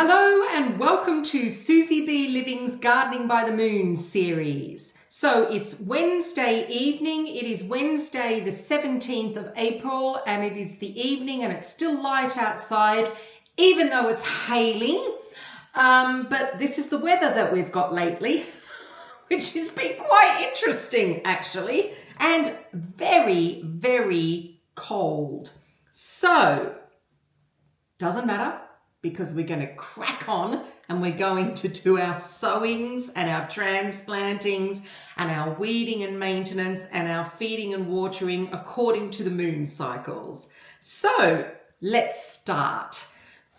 Hello and welcome to SusyBLiving's Gardening by the Moon series. So it's Wednesday evening. It is Wednesday the 17th of April and it is the evening and it's still light outside even though it's hailing. But this is the weather that we've got lately, which has been quite interesting actually, and very, very cold. So, doesn't matter, because we're going to crack on and we're going to do our sowings and our transplantings and our weeding and maintenance and our feeding and watering according to the moon cycles. So let's start.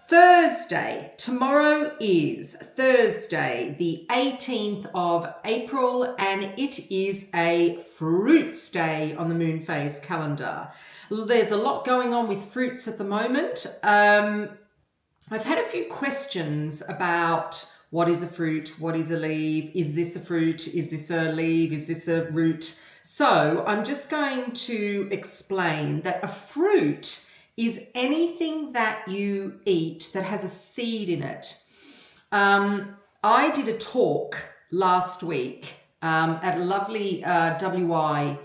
Thursday, tomorrow is Thursday, the 18th of April, and it is a fruits day on the moon phase calendar. There's a lot going on with fruits at the moment. I've had a few questions about what is a fruit, what is a leaf, is this a fruit, is this a leaf, is this a root? So I'm just going to explain that a fruit is anything that you eat that has a seed in it. I did a talk last week at a lovely WI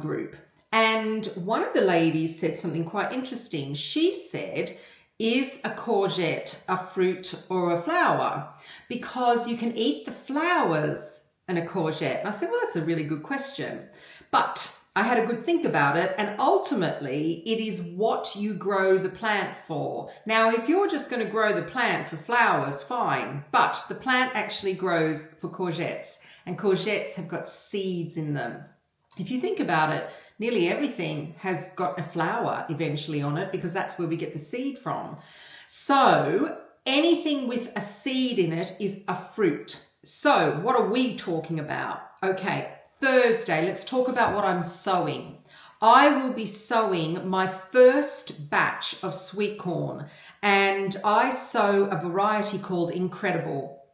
group, and one of the ladies said something quite interesting. She said, is a courgette a fruit or a flower? Because you can eat the flowers in a courgette. And I said, well, that's a really good question. But I had a good think about it, and ultimately it is what you grow the plant for. Now, if you're just going to grow the plant for flowers, fine, but the plant actually grows for courgettes, and courgettes have got seeds in them. If you think about it, nearly everything has got a flower eventually on it because that's where we get the seed from. So anything with a seed in it is a fruit. So what are we talking about? Okay, Thursday, let's talk about what I'm sowing. I will be sowing my first batch of sweet corn, and I sow a variety called Incredible.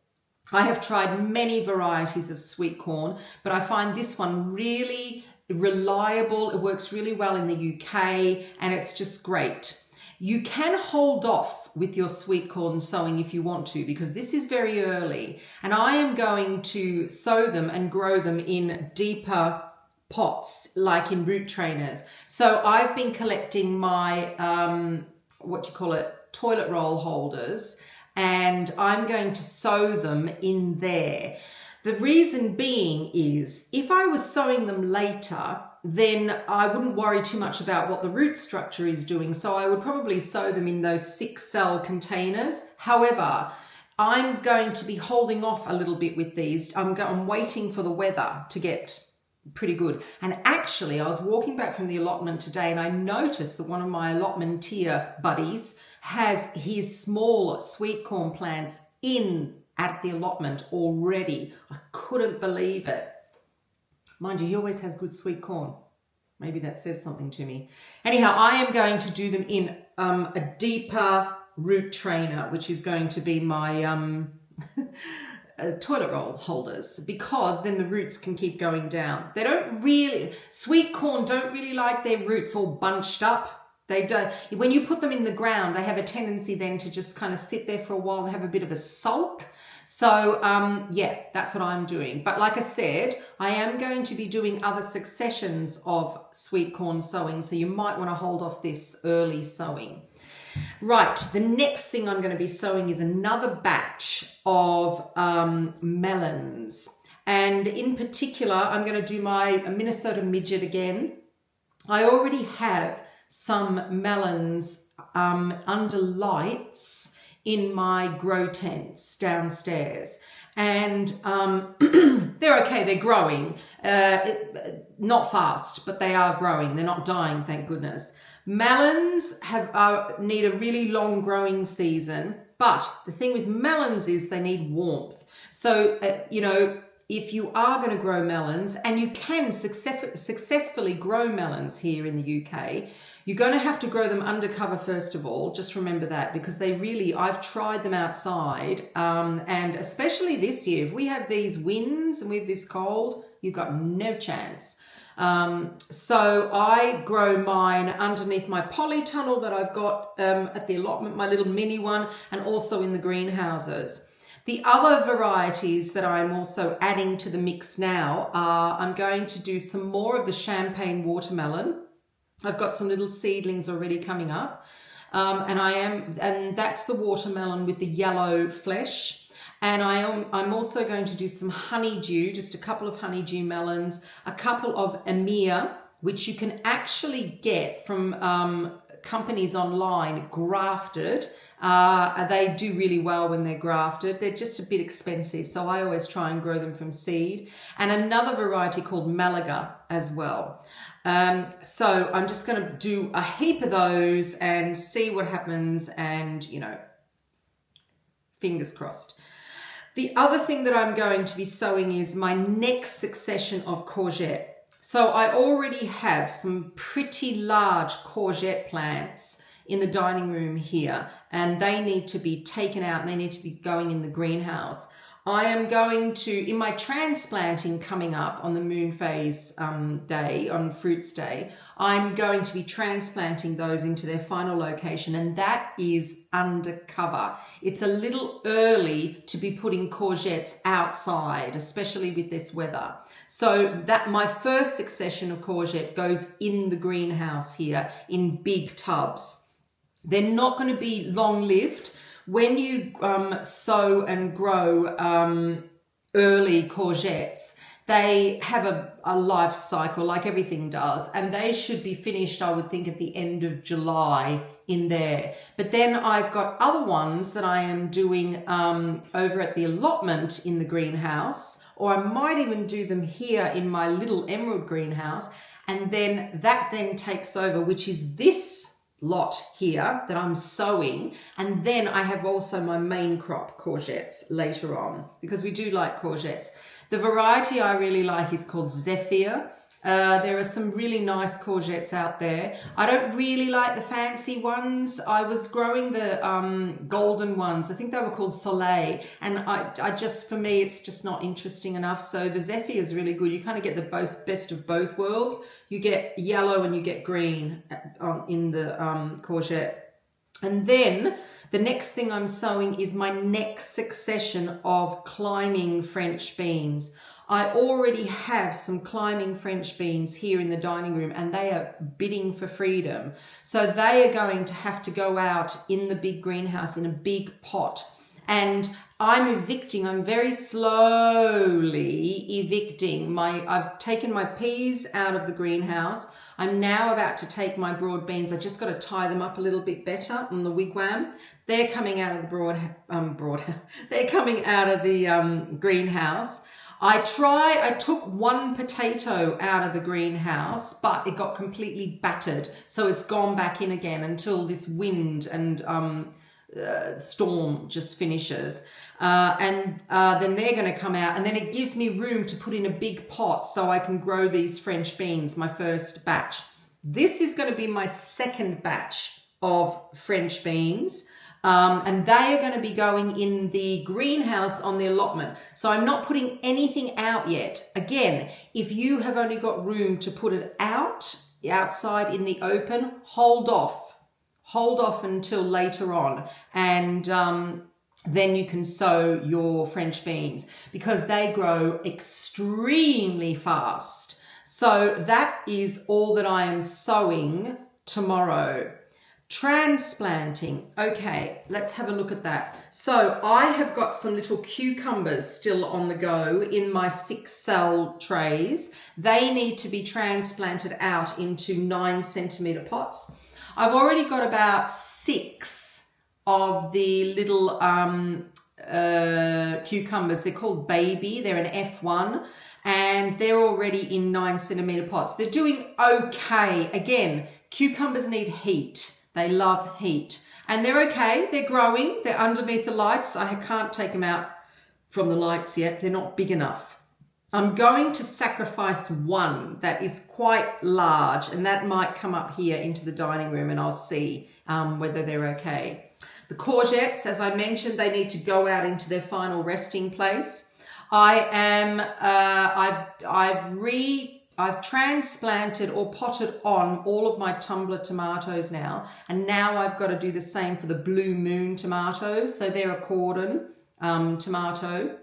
I have tried many varieties of sweet corn, but I find this one really reliable. It works really well in the UK and it's just great. You can hold off with your sweet corn sowing if you want to, because this is very early, and I am going to sow them and grow them in deeper pots like in root trainers. So I've been collecting my toilet roll holders, and I'm going to sow them in there. The reason being is if I was sowing them later, then I wouldn't worry too much about what the root structure is doing. So I would probably sow them in those 6-cell containers. However, I'm going to be holding off a little bit with these. I'm waiting for the weather to get pretty good. And actually, I was walking back from the allotment today and I noticed that one of my allotmentier buddies has his small sweet corn plants in at the allotment already. I couldn't believe it. Mind you, he always has good sweet corn. Maybe that says something to me. Anyhow, I am going to do them in a deeper root trainer, which is going to be my toilet roll holders, because then the roots can keep going down. They don't really, sweet corn don't really like their roots all bunched up. They don't. When you put them in the ground, they have a tendency then to just kind of sit there for a while and have a bit of a sulk. So, yeah, that's what I'm doing. But like I said, I am going to be doing other successions of sweet corn sowing, so you might want to hold off this early sowing. Right, the next thing I'm going to be sowing is another batch of melons. And in particular, I'm going to do my Minnesota midget again. I already have some melons under lights in my grow tents downstairs, and they're okay. They're growing, not fast, but they are growing. They're not dying, thank goodness. Melons need a really long growing season, but the thing with melons is they need warmth. So if you are going to grow melons, and you can successfully grow melons here in the UK, you're going to have to grow them undercover first of all. Just remember that, because I've tried them outside, and especially this year, if we have these winds and we have this cold, you've got no chance. So I grow mine underneath my polytunnel that I've got at the allotment, my little mini one, and also in the greenhouses. The other varieties that I'm also adding to the mix now are, I'm going to do some more of the champagne watermelon. I've got some little seedlings already coming up. And that's the watermelon with the yellow flesh. And I'm also going to do some honeydew, just a couple of honeydew melons, a couple of Emir, which you can actually get from companies online, grafted. They do really well when they're grafted. They're just a bit expensive, so I always try and grow them from seed. And another variety called Malaga as well. So I'm just going to do a heap of those and see what happens, and, you know, fingers crossed. The other thing that I'm going to be sowing is my next succession of courgette. So I already have some pretty large courgette plants in the dining room here, and they need to be taken out and they need to be going in the greenhouse. I am going to, in my transplanting coming up on the moon phase day, on Fruits Day, I'm going to be transplanting those into their final location, and that is undercover. It's a little early to be putting courgettes outside, especially with this weather. So that my first succession of courgette goes in the greenhouse here in big tubs. They're not going to be long-lived. When you sow and grow early courgettes, they have a life cycle like everything does, and they should be finished, I would think, at the end of July in there. But then I've got other ones that I am doing over at the allotment in the greenhouse, or I might even do them here in my little emerald greenhouse, and then that then takes over, which is this lot here that I'm sowing. And then I have also my main crop courgettes later on, because we do like courgettes. The variety I really like is called Zephyr. There are some really nice courgettes out there. I don't really like the fancy ones. I was growing the golden ones. I think they were called Soleil. And I just, for me, it's just not interesting enough. So the Zephyr is really good. You kind of get the best of both worlds. You get yellow and you get green in the courgette. And then the next thing I'm sowing is my next succession of climbing French beans. I already have some climbing French beans here in the dining room, and they are bidding for freedom. So they are going to have to go out in the big greenhouse in a big pot. And I'm very slowly evicting I've taken my peas out of the greenhouse. I'm now about to take my broad beans. I just got to tie them up a little bit better on the wigwam. They're coming out of the they're coming out of the greenhouse. I took one potato out of the greenhouse, but it got completely battered. So it's gone back in again until this wind and storm just finishes. Then they're going to come out, and then it gives me room to put in a big pot so I can grow these French beans, my first batch. This is going to be my second batch of French beans. And they are going to be going in the greenhouse on the allotment. So I'm not putting anything out yet. Again, if you have only got room to put it outside in the open, hold off until later on. And, then you can sow your French beans, because they grow extremely fast. So that is all that I am sowing tomorrow. Transplanting. Okay, let's have a look at that. So I have got some little cucumbers still on the go in my 6-cell trays. They need to be transplanted out into 9-centimeter pots. I've already got about 6 of the little cucumbers. They're called baby. They're an F1, and they're already in 9-centimeter pots. They're doing okay. Again, cucumbers need heat. They love heat, and they're okay. They're growing. They're underneath the lights. I can't take them out from the lights yet. They're not big enough. I'm going to sacrifice one that is quite large, and that might come up here into the dining room, and I'll see whether they're okay. The courgettes, as I mentioned, they need to go out into their final resting place. I've I've transplanted or potted on all of my tumbler tomatoes now, and now I've got to do the same for the Blue Moon tomatoes. So they're a cordon tomato,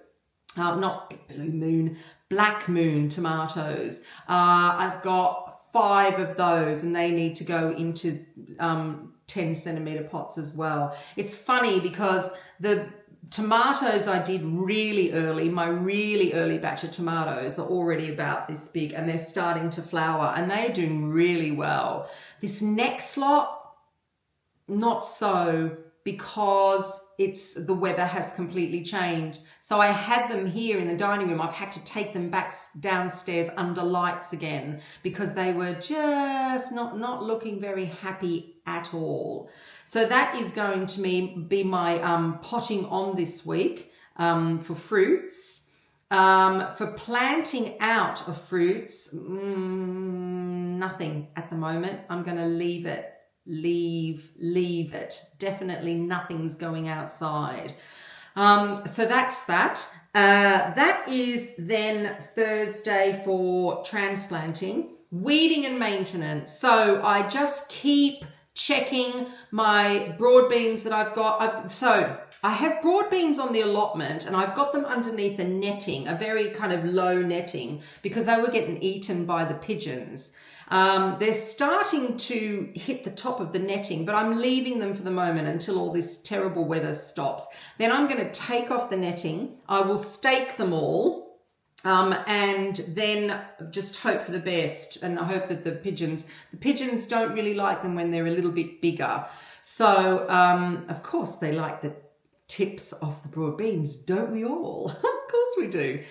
not Blue Moon, Black Moon tomatoes. I've got 5 of those, and they need to go into 10 centimeter pots as well. It's funny because the tomatoes I did really early, my really early batch of tomatoes are already about this big, and they're starting to flower, and they're doing really well. This next lot, not so, because the weather has completely changed. So I had them here in the dining room. I've had to take them back downstairs under lights again because they were just not looking very happy at all. So that is going to be my potting on this week for fruits. For planting out of fruits, nothing at the moment. I'm going to leave it. Leave it. Definitely nothing's going outside. So that's that. That is then Thursday for transplanting, weeding and maintenance. So I just keep checking my broad beans that I've got. So I have broad beans on the allotment, and I've got them underneath a netting, a very kind of low netting, because they were getting eaten by the pigeons. They're starting to hit the top of the netting, but I'm leaving them for the moment until all this terrible weather stops. Then I'm going to take off the netting. I will stake them all, and then just hope for the best. And I hope that the pigeons don't really like them when they're a little bit bigger. So, of course, they like the tips off the broad beans, don't we all? Of course we do.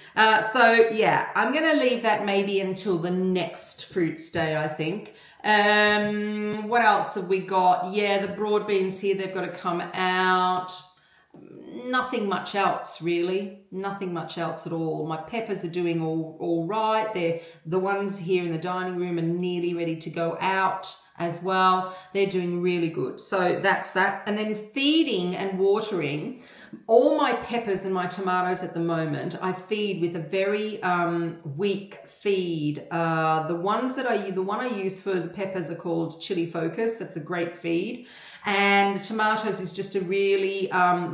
So yeah, I'm going to leave that maybe until the next fruits day, I think. What else have we got? Yeah, the broad beans here, they've got to come out. Nothing much else, really. Nothing much else at all. My peppers are doing all right. They're the ones here in the dining room are nearly ready to go out as well. They're doing really good. So that's that. And then feeding and watering. All my peppers and my tomatoes at the moment, I feed with a very weak feed. The one I use for the peppers are called Chili Focus. That's a great feed. And the tomatoes is just a really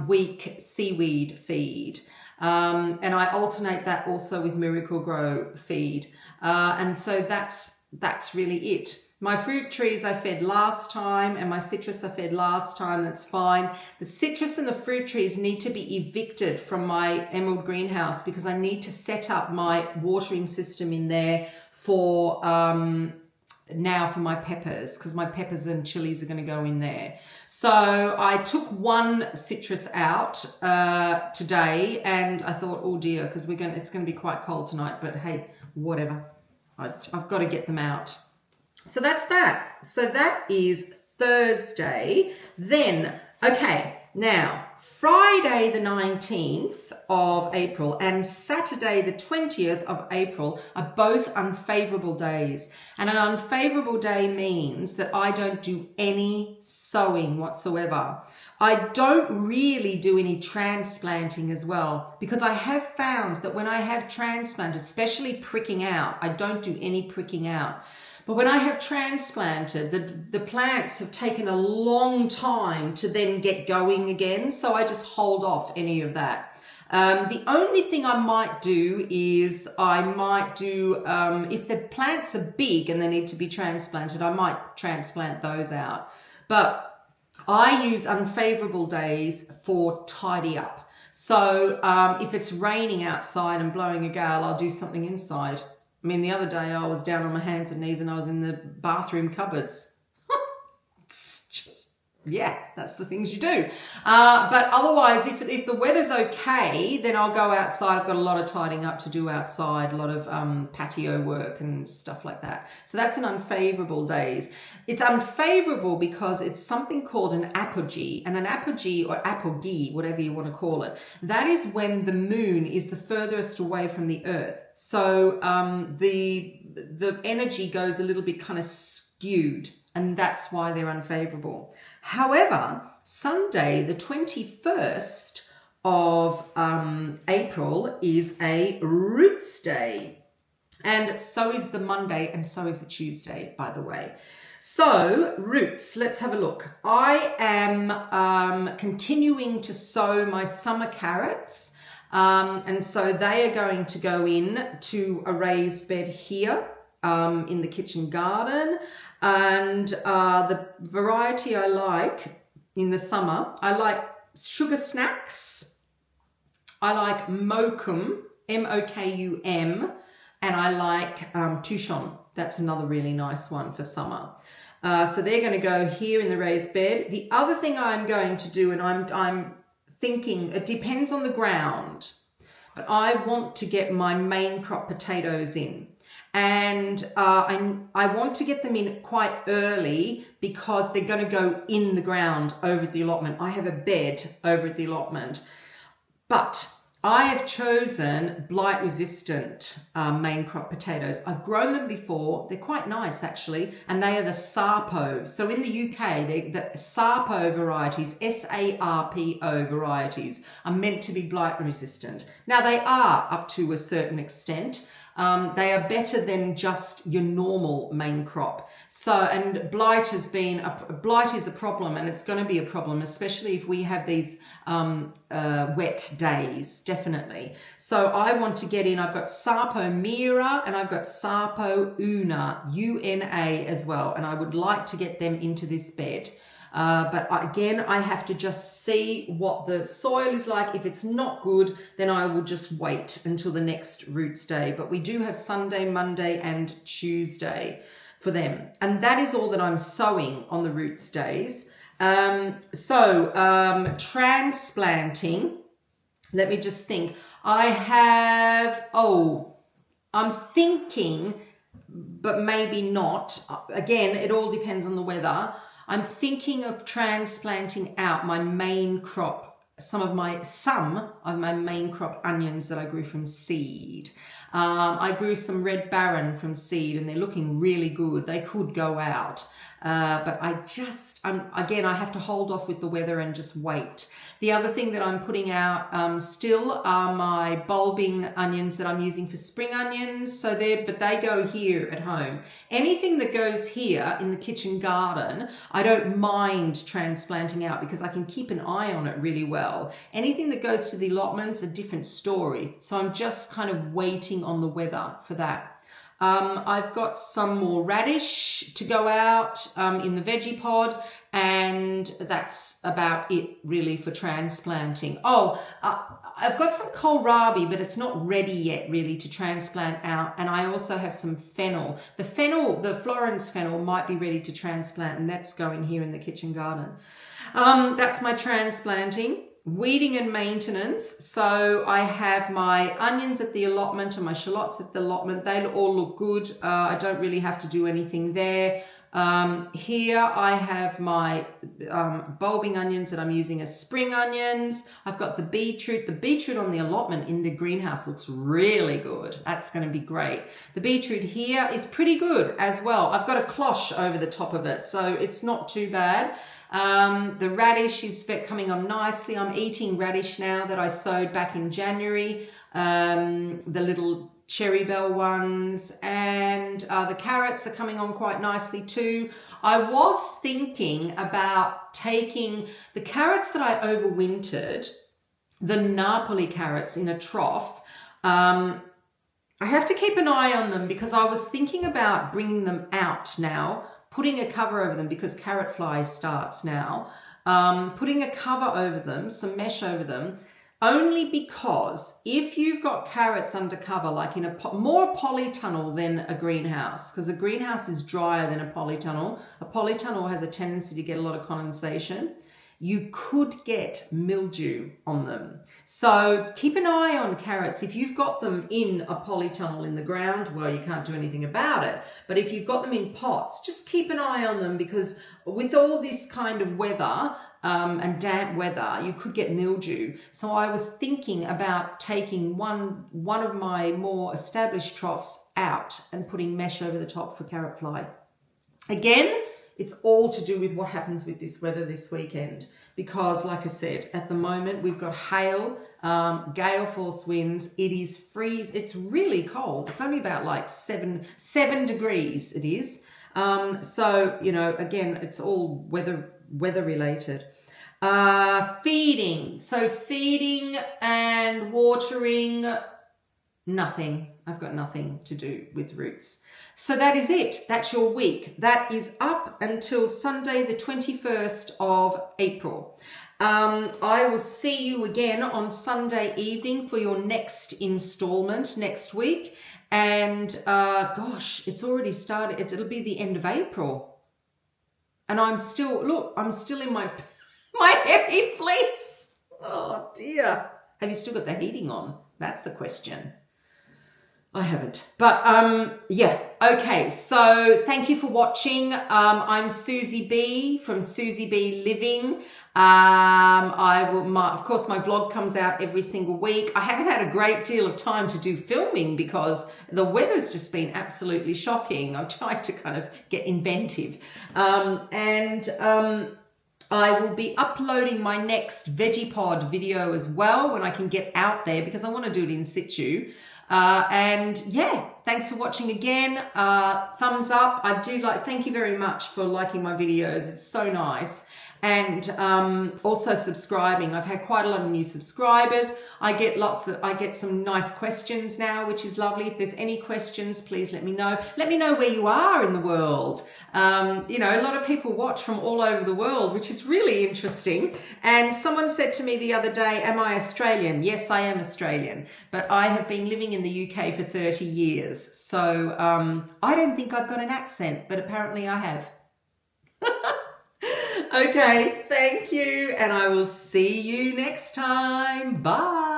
weak seaweed feed. And I alternate that also with Miracle Grow feed. And so that's really it. My fruit trees I fed last time, and my citrus I fed last time. That's fine. The citrus and the fruit trees need to be evicted from my emerald greenhouse because I need to set up my watering system in there for now for my peppers, because my peppers and chilies are going to go in there. So I took one citrus out today, and I thought, oh dear, because it's going to be quite cold tonight. But hey, whatever. I've got to get them out. So that's that. So that is Thursday. Then, okay, now Friday the 19th of April and Saturday the 20th of April are both unfavourable days. And an unfavourable day means that I don't do any sowing whatsoever. I don't really do any transplanting as well, because I have found that when I have transplant, especially pricking out, I don't do any pricking out. But when I have transplanted, the plants have taken a long time to then get going again. So I just hold off any of that. The only thing I might do is if the plants are big and they need to be transplanted, I might transplant those out. But I use unfavourable days for tidy up. So if it's raining outside and blowing a gale, I'll do something inside. I mean, the other day I was down on my hands and knees and I was in the bathroom cupboards. It's just, yeah, that's the things you do. But otherwise, if the weather's okay, then I'll go outside. I've got a lot of tidying up to do outside, a lot of patio work and stuff like that. So that's an unfavourable days. It's unfavourable because it's something called an apogee. And an apogee or apogee, whatever you want to call it, that is when the moon is the furthest away from the earth. So the energy goes a little bit kind of skewed, and that's why they're unfavourable. However, Sunday, the 21st of April, is a Roots Day. And so is the Monday, and so is the Tuesday, by the way. So roots, let's have a look. I am continuing to sow my summer carrots. And so they are going to go in to a raised bed here in the kitchen garden. And the variety I like in the summer, I like sugar snacks. I like mokum, M-O-K-U-M, and I like touchon. That's another really nice one for summer. So they're going to go here in the raised bed. The other thing I'm going to do, and I'm thinking, it depends on the ground, but I want to get my main crop potatoes in. And I want to get them in quite early because they're going to go in the ground over at the allotment. I have a bed over at the allotment, but I have chosen blight-resistant main crop potatoes. I've grown them before. They're quite nice, actually, and they are the Sarpo. So in the UK, the Sarpo varieties, S-A-R-P-O varieties, are meant to be blight-resistant. Now, they are up to a certain extent. They are better than just your normal main crop. So, and blight is a problem, and it's going to be a problem, especially if we have these wet days, definitely. So I want to get in, I've got Sarpo Mira and I've got Sarpo Una, U-N-A as well, and I would like to get them into this bed. But again, I have to just see what the soil is like. If it's not good, then I will just wait until the next roots day. But we do have Sunday, Monday and Tuesday for them. And that is all that I'm sowing on the roots days. Transplanting, let me just think. I'm thinking, but maybe not. Again, it all depends on the weather. I'm thinking of transplanting out my main crop, some of my main crop onions that I grew from seed. I grew some Red Baron from seed and they're looking really good. They could go out. But I have to hold off with the weather and just wait. The other thing that I'm putting out still are my bulbing onions that I'm using for spring onions. But they go here at home. Anything that goes here in the kitchen garden, I don't mind transplanting out because I can keep an eye on it really well. Anything that goes to the allotment's a different story. So I'm just kind of waiting on the weather for that. I've got some more radish to go out in the veggie pod, and that's about it really for transplanting. I've got some kohlrabi, but it's not ready yet really to transplant out, and I also have some fennel. The Florence fennel might be ready to transplant, and that's going here in the kitchen garden. That's my transplanting. Weeding and maintenance. So I have my onions at the allotment and my shallots at the allotment. They all look good. I don't really have to do anything there. Here I have my bulbing onions that I'm using as spring onions. I've got the beetroot. The beetroot on the allotment in the greenhouse looks really good. That's going to be great. The beetroot here is pretty good as well. I've got a cloche over the top of it, so it's not too bad. The radish is coming on nicely. I'm eating radish now that I sowed back in January. The little cherry bell ones, and the carrots are coming on quite nicely too. I was thinking about taking the carrots that I overwintered, the Napoli carrots, in a trough. I have to keep an eye on them because I was thinking about bringing them out now, putting a cover over them because carrot fly starts now, putting a cover over them, some mesh over them, only because if you've got carrots under cover, like in more polytunnel than a greenhouse, because a greenhouse is drier than a polytunnel has a tendency to get a lot of condensation, you could get mildew on them. So keep an eye on carrots. If you've got them in a polytunnel in the ground, well, you can't do anything about it. But if you've got them in pots, just keep an eye on them, because with all this kind of weather and damp weather, you could get mildew. So I was thinking about taking one of my more established troughs out and putting mesh over the top for carrot fly. Again, it's all to do with what happens with this weather this weekend. Because like I said, at the moment we've got hail, gale force winds. It is freeze. It's really cold. It's only about like 7 degrees it is. So, you know, again, it's all weather related. Feeding. So feeding and watering, nothing. I've got nothing to do with roots. So that is it. That's your week. That is up until Sunday, the 21st of April. I will see you again on Sunday evening for your next installment next week. And gosh, it's already started. It'll be the end of April. And I'm still in my heavy fleece. Oh dear. Have you still got the heating on? That's the question. I haven't. But yeah, okay. So thank you for watching. I'm Susie B from SusyBLiving. Of course, my vlog comes out every single week. I haven't had a great deal of time to do filming because the weather's just been absolutely shocking. I've tried to kind of get inventive. I will be uploading my next veggie pod video as well when I can get out there, because I want to do it in situ. And yeah, thanks for watching again. Thumbs up. Thank you very much for liking my videos. It's so nice. And also subscribing. I've had quite a lot of new subscribers. I get some nice questions now, which is lovely. If there's any questions, please let me know. Let me know where you are in the world. You know, a lot of people watch from all over the world, which is really interesting. And someone said to me the other day, am I Australian? Yes, I am Australian, but I have been living in the UK for 30 years. So I don't think I've got an accent, but apparently I have. Okay, thank you, and I will see you next time. Bye.